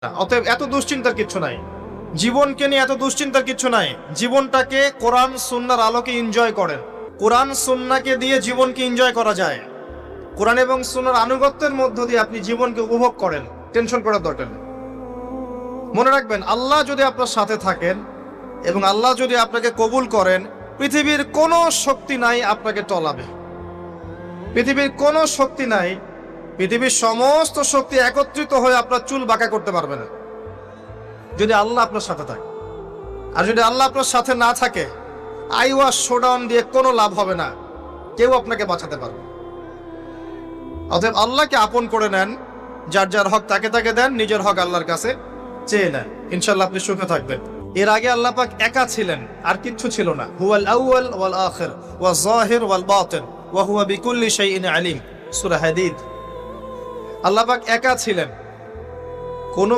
অতএব এত দুশ্চিন্তার কিছু নাই, জীবনকে নিয়ে এত দুশ্চিন্তার কিছু নাই। জীবনটাকে কোরআন সুন্নাহর আলোকে এনজয় করেন। কোরআন সুন্নাহকে দিয়ে জীবনকে এনজয় করা যায়। কোরআন এবং সুন্নাহর আনুগত্যের মধ্য দিয়ে আপনি জীবনকে উপভোগ করেন, টেনশন করার দরকার নেই। মনে রাখবেন, আল্লাহ যদি আপনার সাথে থাকেন এবং আল্লাহ যদি আপনাকে কবুল করেন, পৃথিবীর কোনো শক্তি নাই আপনাকে টলাবে। পৃথিবীর কোনো শক্তি নাই, পৃথিবীর সমস্ত শক্তি একত্রিত হয়ে আপনার চুল বাঁকা করতে পারবে না, যদি আল্লাহ আপনার সাথে থাকে। আর যদি আল্লাহ আপনার সাথে না থাকে, আইওয়াস শোডাউন দিয়ে কোনো লাভ হবে না, কেউ আপনাকে বাঁচাতে পারবে। অতএব আল্লাহকে আপন করে নেন, যার যার হক তাকে তাকে দেন, নিজের হক আল্লাহর কাছে চেয়ে নেন, ইনশাআল্লাহ আপনি সুখে থাকবেন। এর আগে আল্লাহ পাক একা ছিলেন, আর কিচ্ছু ছিল না। হুয়াল আউয়াল ওয়াল আখির ওয়াজ যাহির ওয়াল বাতিন ওয়া হুয়া বিকুল্লি শাইইন আলিম, সূরা হাদীদ। আল্লাহ পাক একা ছিলেন, কোনো